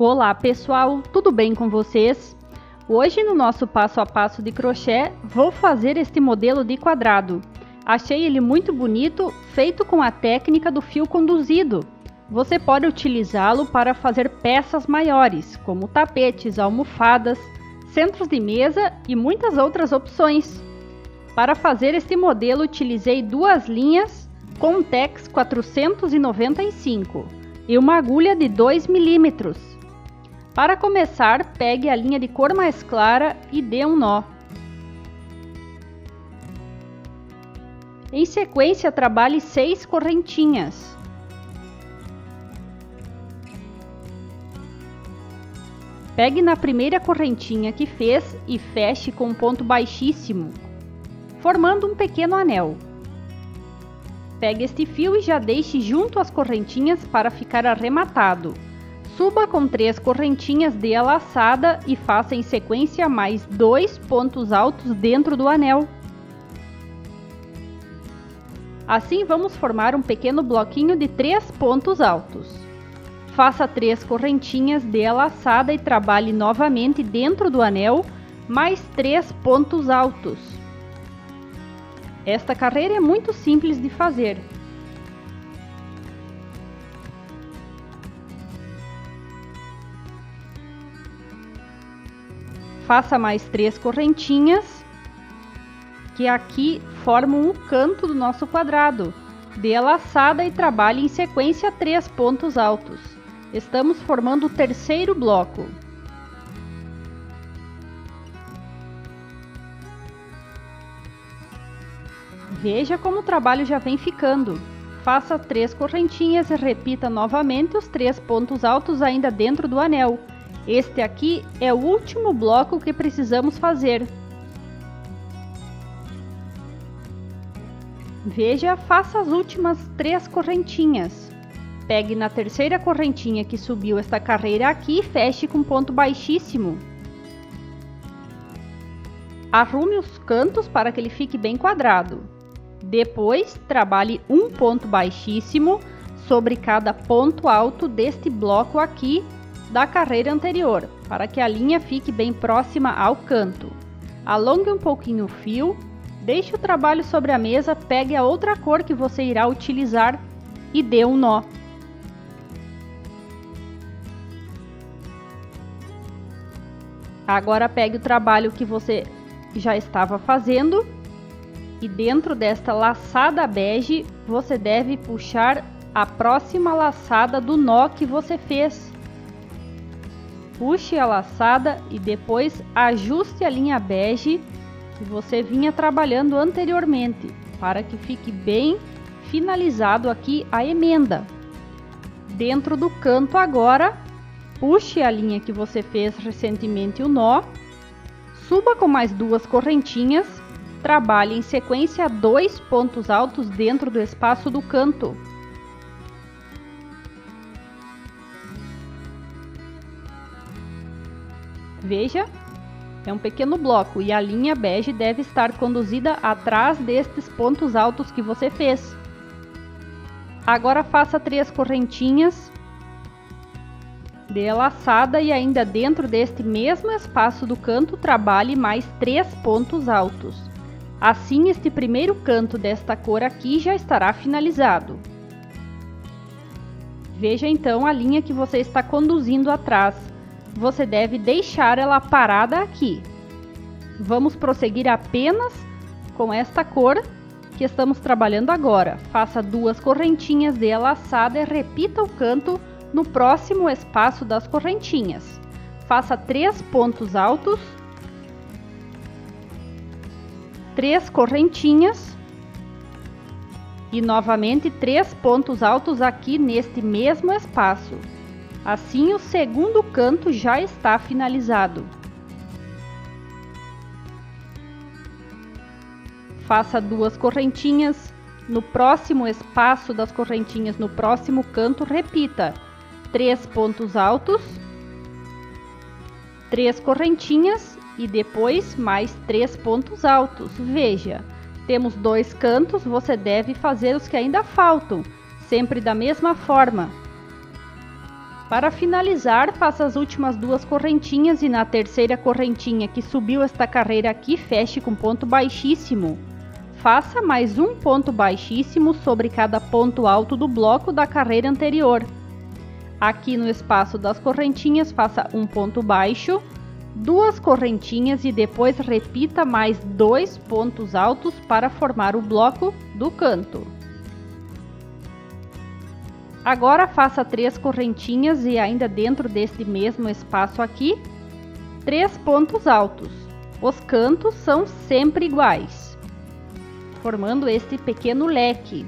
Olá pessoal, tudo bem com vocês? Hoje no nosso passo a passo de crochê vou fazer este modelo de quadrado. Achei ele muito bonito, feito com a técnica do fio conduzido. Você pode utilizá-lo para fazer peças maiores, como tapetes, almofadas, centros de mesa e muitas outras opções. Para fazer este modelo utilizei duas linhas Contex 495 e uma agulha de 2 mm. Para começar, pegue a linha de cor mais clara e dê um nó. Em sequência, trabalhe 6 correntinhas. Pegue na primeira correntinha que fez e feche com um ponto baixíssimo, formando um pequeno anel. Pegue este fio e já deixe junto às correntinhas para ficar arrematado. Suba com 3 correntinhas de laçada e faça em sequência mais 2 pontos altos dentro do anel. Assim vamos formar um pequeno bloquinho de 3 pontos altos. Faça 3 correntinhas de laçada e trabalhe novamente dentro do anel mais 3 pontos altos. Esta carreira é muito simples de fazer. Faça mais 3 correntinhas, que aqui formam o canto do nosso quadrado. Dê a laçada e trabalhe em sequência 3 pontos altos. Estamos formando o terceiro bloco. Veja como o trabalho já vem ficando. Faça 3 correntinhas e repita novamente os 3 pontos altos ainda dentro do anel. Este aqui é o último bloco que precisamos fazer. Veja, faça as últimas 3 correntinhas. Pegue na terceira correntinha que subiu esta carreira aqui e feche com ponto baixíssimo. Arrume os cantos para que ele fique bem quadrado. Depois, trabalhe um ponto baixíssimo sobre cada ponto alto deste bloco aqui da carreira anterior, para que a linha fique bem próxima ao canto. Alongue um pouquinho o fio, deixe o trabalho sobre a mesa, pegue a outra cor que você irá utilizar e dê um nó. Agora pegue o trabalho que você já estava fazendo e dentro desta laçada bege você deve puxar a próxima laçada do nó que você fez. Puxe a laçada e depois ajuste a linha bege que você vinha trabalhando anteriormente, para que fique bem finalizado aqui a emenda. Dentro do canto agora, puxe a linha que você fez recentemente o nó, suba com mais 2 correntinhas, trabalhe em sequência 2 pontos altos dentro do espaço do canto. Veja, é um pequeno bloco e a linha bege deve estar conduzida atrás destes pontos altos que você fez. Agora faça 3 correntinhas, dê a laçada e ainda dentro deste mesmo espaço do canto trabalhe mais 3 pontos altos. Assim este primeiro canto desta cor aqui já estará finalizado. Veja então a linha que você está conduzindo atrás. Você deve deixar ela parada aqui. Vamos prosseguir apenas com esta cor que estamos trabalhando agora. Faça 2 correntinhas de laçada e repita o canto no próximo espaço das correntinhas. Faça 3 pontos altos, 3 correntinhas e novamente 3 pontos altos aqui neste mesmo espaço. Assim, o segundo canto já está finalizado. Faça 2 correntinhas. No próximo espaço das correntinhas, no próximo canto, repita 3 pontos altos, 3 correntinhas e depois mais 3 pontos altos. Veja, temos 2 cantos, você deve fazer os que ainda faltam, sempre da mesma forma. Para finalizar, faça as últimas 2 correntinhas e na terceira correntinha que subiu esta carreira aqui, feche com ponto baixíssimo. Faça mais um ponto baixíssimo sobre cada ponto alto do bloco da carreira anterior. Aqui no espaço das correntinhas, faça um ponto baixo, 2 correntinhas e depois repita mais 2 pontos altos para formar o bloco do canto. Agora faça 3 correntinhas e ainda dentro deste mesmo espaço aqui, 3 pontos altos. Os cantos são sempre iguais, formando este pequeno leque.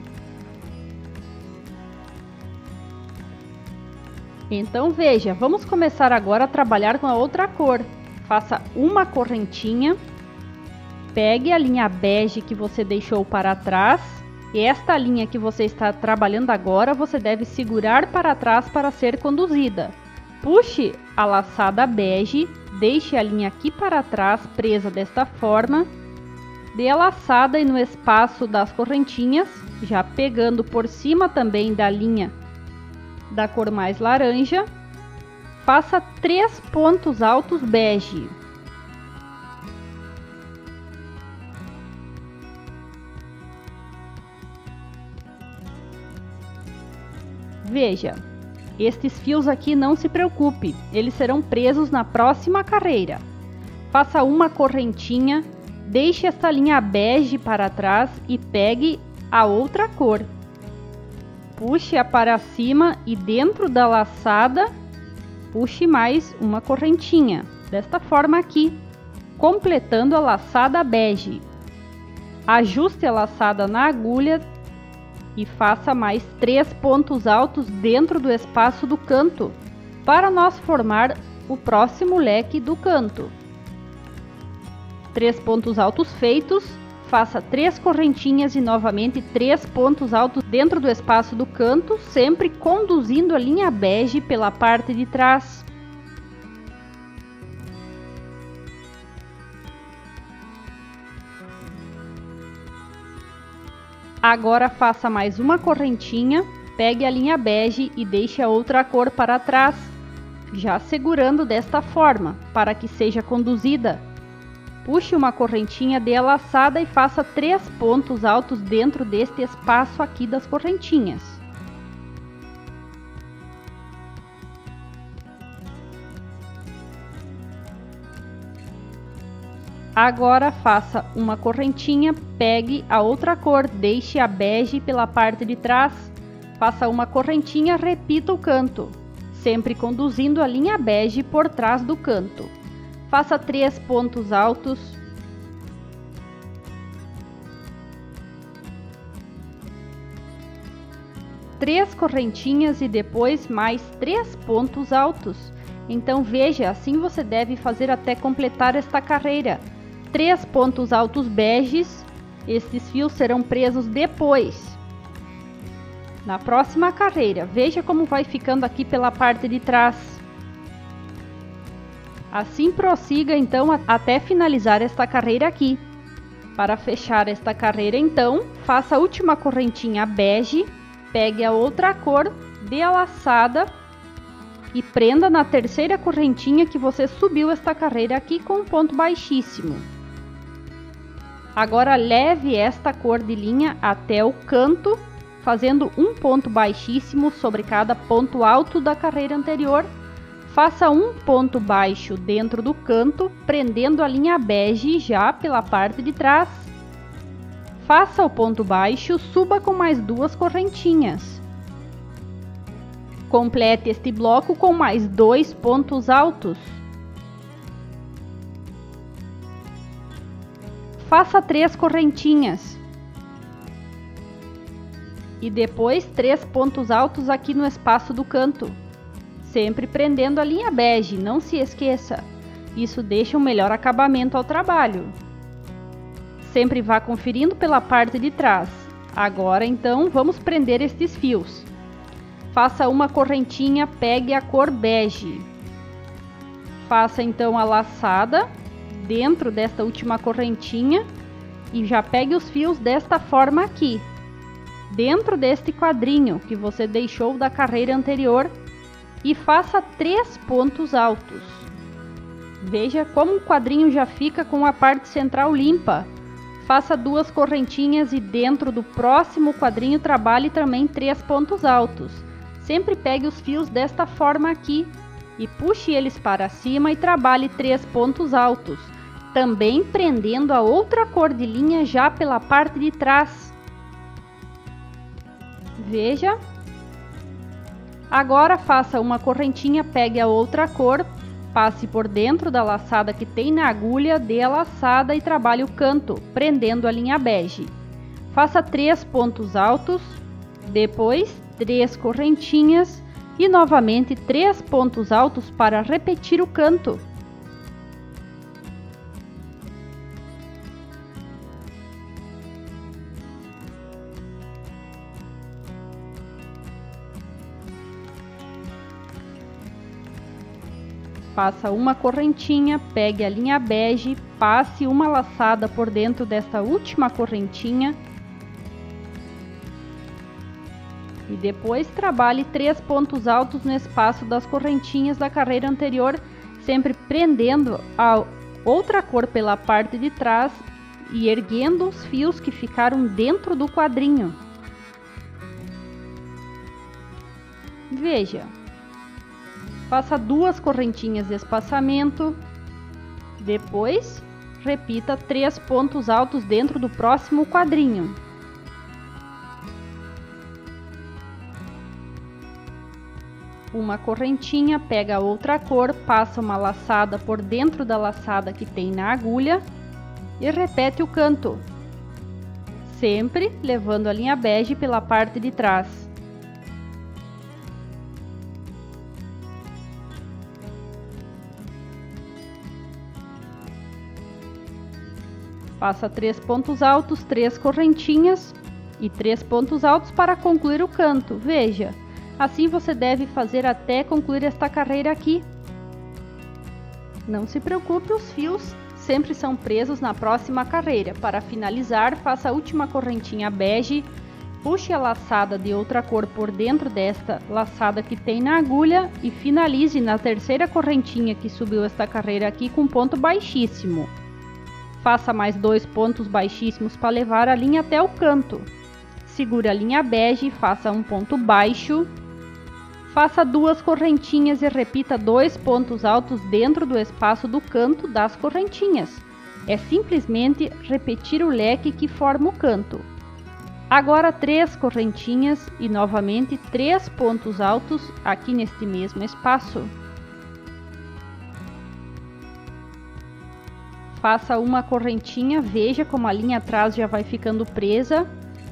Então veja, vamos começar agora a trabalhar com a outra cor. Faça uma correntinha, pegue a linha bege que você deixou para trás. E esta linha que você está trabalhando agora, você deve segurar para trás para ser conduzida. Puxe a laçada bege, deixe a linha aqui para trás presa desta forma. Dê a laçada e no espaço das correntinhas, já pegando por cima também da linha da cor mais laranja, faça 3 pontos altos bege. Veja, estes fios aqui não se preocupe, eles serão presos na próxima carreira. Faça uma correntinha, deixe esta linha bege para trás e pegue a outra cor. Puxe-a para cima e dentro da laçada, puxe mais uma correntinha, desta forma aqui, completando a laçada bege. Ajuste a laçada na agulha e faça mais 3 pontos altos dentro do espaço do canto, para nós formar o próximo leque do canto. 3 pontos altos feitos, faça 3 correntinhas e novamente 3 pontos altos dentro do espaço do canto, sempre conduzindo a linha bege pela parte de trás. Agora faça mais uma correntinha, pegue a linha bege e deixe a outra cor para trás, já segurando desta forma, para que seja conduzida. Puxe uma correntinha, dê a laçada e faça 3 pontos altos dentro deste espaço aqui das correntinhas. Agora faça uma correntinha, pegue a outra cor, deixe a bege pela parte de trás, faça uma correntinha, repita o canto, sempre conduzindo a linha bege por trás do canto. Faça 3 pontos altos. Três correntinhas e depois mais 3 pontos altos. Então veja, assim você deve fazer até completar esta carreira. 3 pontos altos beges, estes fios serão presos depois. Na próxima carreira, veja como vai ficando aqui pela parte de trás. Assim prossiga então até finalizar esta carreira aqui. Para fechar esta carreira então, faça a última correntinha bege, pegue a outra cor, dê a laçada e prenda na terceira correntinha que você subiu esta carreira aqui com um ponto baixíssimo. Agora leve esta cor de linha até o canto, fazendo um ponto baixíssimo sobre cada ponto alto da carreira anterior. Faça um ponto baixo dentro do canto, prendendo a linha bege já pela parte de trás. Faça o ponto baixo, suba com mais 2 correntinhas. Complete este bloco com mais 2 pontos altos. Faça 3 correntinhas. E depois 3 pontos altos aqui no espaço do canto. Sempre prendendo a linha bege, não se esqueça. Isso deixa um melhor acabamento ao trabalho. Sempre vá conferindo pela parte de trás. Agora então vamos prender estes fios. Faça uma correntinha, pegue a cor bege. Faça então a laçada dentro desta última correntinha e já pegue os fios desta forma aqui, dentro deste quadrinho que você deixou da carreira anterior. e faça 3 pontos altos. Veja como o quadrinho já fica com a parte central limpa. Faça 2 correntinhas e dentro do próximo quadrinho trabalhe também 3 pontos altos. Sempre pegue os fios desta forma aqui e puxe eles para cima e trabalhe 3 pontos altos, também prendendo a outra cor de linha já pela parte de trás. Veja. Agora faça uma correntinha, pegue a outra cor, passe por dentro da laçada que tem na agulha, dê a laçada e trabalhe o canto, prendendo a linha bege. Faça 3 pontos altos, depois 3 correntinhas e novamente 3 pontos altos para repetir o canto. Faça uma correntinha, pegue a linha bege, passe uma laçada por dentro desta última correntinha e depois trabalhe 3 pontos altos no espaço das correntinhas da carreira anterior, sempre prendendo a outra cor pela parte de trás e erguendo os fios que ficaram dentro do quadrinho. Veja. Faça 2 correntinhas de espaçamento, depois repita 3 pontos altos dentro do próximo quadrinho. Uma correntinha, pega outra cor, passa uma laçada por dentro da laçada que tem na agulha e repete o canto, sempre levando a linha bege pela parte de trás. Faça 3 pontos altos, 3 correntinhas e 3 pontos altos para concluir o canto. Veja, assim você deve fazer até concluir esta carreira aqui. Não se preocupe, os fios sempre são presos na próxima carreira. Para finalizar, faça a última correntinha bege, puxe a laçada de outra cor por dentro desta laçada que tem na agulha e finalize na terceira correntinha que subiu esta carreira aqui com ponto baixíssimo. Faça mais 2 pontos baixíssimos para levar a linha até o canto. Segure a linha bege, faça um ponto baixo. Faça 2 correntinhas e repita 2 pontos altos dentro do espaço do canto das correntinhas. É simplesmente repetir o leque que forma o canto. Agora 3 correntinhas e novamente 3 pontos altos aqui neste mesmo espaço. Faça uma correntinha, veja como a linha atrás já vai ficando presa.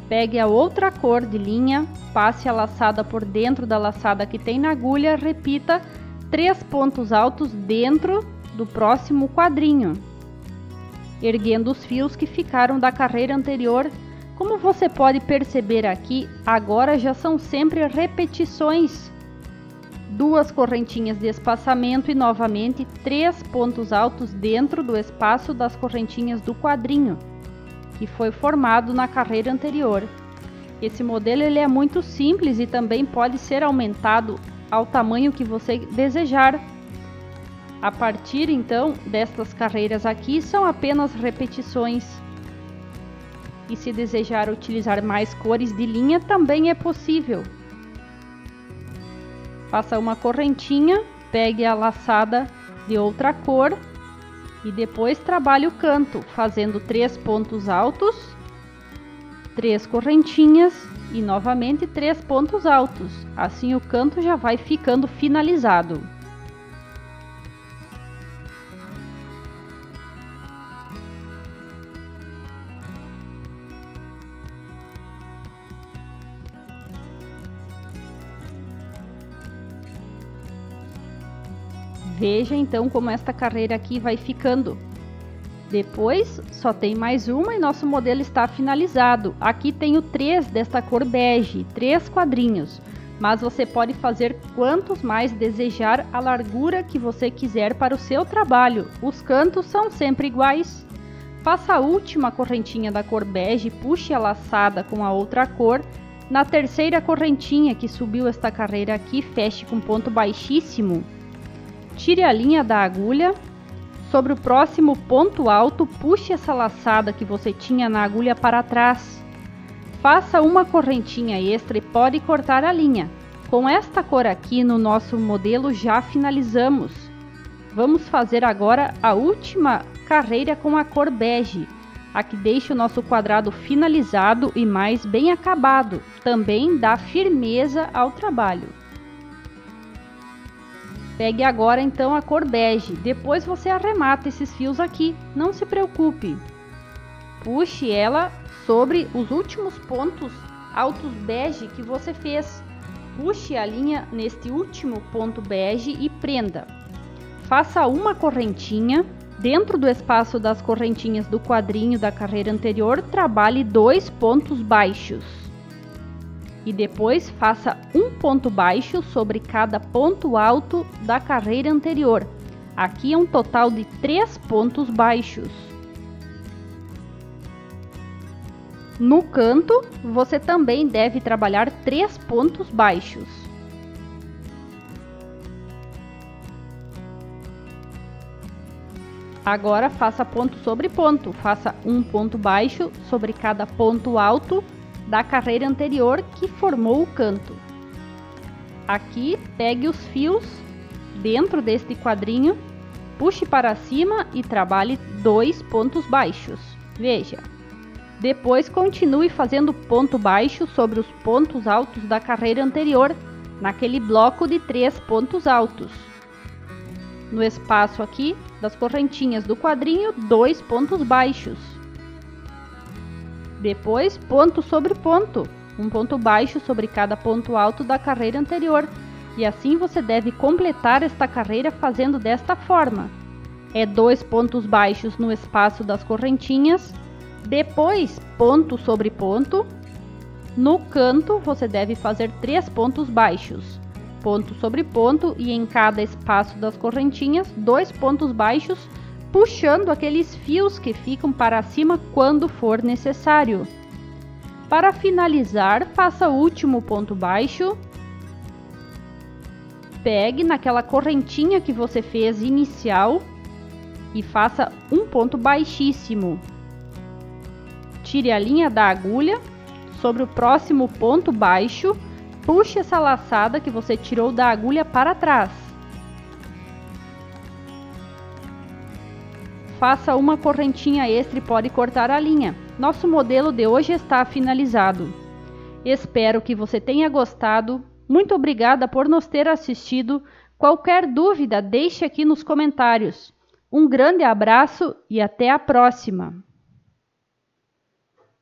Pegue a outra cor de linha, passe a laçada por dentro da laçada que tem na agulha, repita 3 pontos altos dentro do próximo quadrinho, erguendo os fios que ficaram da carreira anterior. Como você pode perceber aqui, agora já são sempre repetições. 2 correntinhas de espaçamento e novamente 3 pontos altos dentro do espaço das correntinhas do quadrinho, que foi formado na carreira anterior. Esse modelo ele é muito simples e também pode ser aumentado ao tamanho que você desejar. A partir então destas carreiras aqui são apenas repetições. E se desejar utilizar mais cores de linha também é possível. Faça uma correntinha, pegue a laçada de outra cor e depois trabalhe o canto, fazendo 3 pontos altos, 3 correntinhas e novamente 3 pontos altos. Assim o canto já vai ficando finalizado. Veja então como esta carreira aqui vai ficando. Depois só tem mais uma e nosso modelo está finalizado. Aqui tenho 3 desta cor bege, 3 quadrinhos, mas você pode fazer quantos mais desejar, a largura que você quiser para o seu trabalho. Os cantos são sempre iguais. Faça a última correntinha da cor bege, puxe a laçada com a outra cor, Na terceira correntinha que subiu esta carreira aqui, feche com ponto baixíssimo. Tire a linha da agulha. Sobre o próximo ponto alto, puxe essa laçada que você tinha na agulha para trás. Faça uma correntinha extra e pode cortar a linha. Com esta cor aqui no nosso modelo já finalizamos. Vamos fazer agora a última carreira com a cor bege. A que deixa o nosso quadrado finalizado e mais bem acabado. Também dá firmeza ao trabalho. Pegue agora então a cor bege. Depois você arremata esses fios aqui. Não se preocupe. Puxe ela sobre os últimos pontos altos bege que você fez. Puxe a linha neste último ponto bege e prenda. Faça uma correntinha. Dentro do espaço das correntinhas do quadrinho da carreira anterior, trabalhe 2 pontos baixos. E depois faça um ponto baixo sobre cada ponto alto da carreira anterior. Aqui é um total de 3 pontos baixos. No canto, você também deve trabalhar 3 pontos baixos. Agora faça ponto sobre ponto, faça um ponto baixo sobre cada ponto alto da carreira anterior que formou o canto. Aqui, pegue os fios dentro deste quadrinho, puxe para cima e trabalhe 2 pontos baixos. Veja. Depois continue fazendo ponto baixo sobre os pontos altos da carreira anterior, naquele bloco de 3 pontos altos. No espaço aqui das correntinhas do quadrinho, 2 pontos baixos. Depois, ponto sobre ponto, um ponto baixo sobre cada ponto alto da carreira anterior. E assim você deve completar esta carreira fazendo desta forma. É 2 pontos baixos no espaço das correntinhas, depois ponto sobre ponto. No canto, você deve fazer 3 pontos baixos. Ponto sobre ponto e em cada espaço das correntinhas, 2 pontos baixos, puxando aqueles fios que ficam para cima quando for necessário. Para finalizar, faça o último ponto baixo. Pegue naquela correntinha que você fez inicial e faça um ponto baixíssimo. Tire a linha da agulha sobre o próximo ponto baixo. Puxe essa laçada que você tirou da agulha para trás. Faça uma correntinha extra e pode cortar a linha. Nosso modelo de hoje está finalizado. Espero que você tenha gostado. Muito obrigada por nos ter assistido. Qualquer dúvida, deixe aqui nos comentários. Um grande abraço e até a próxima!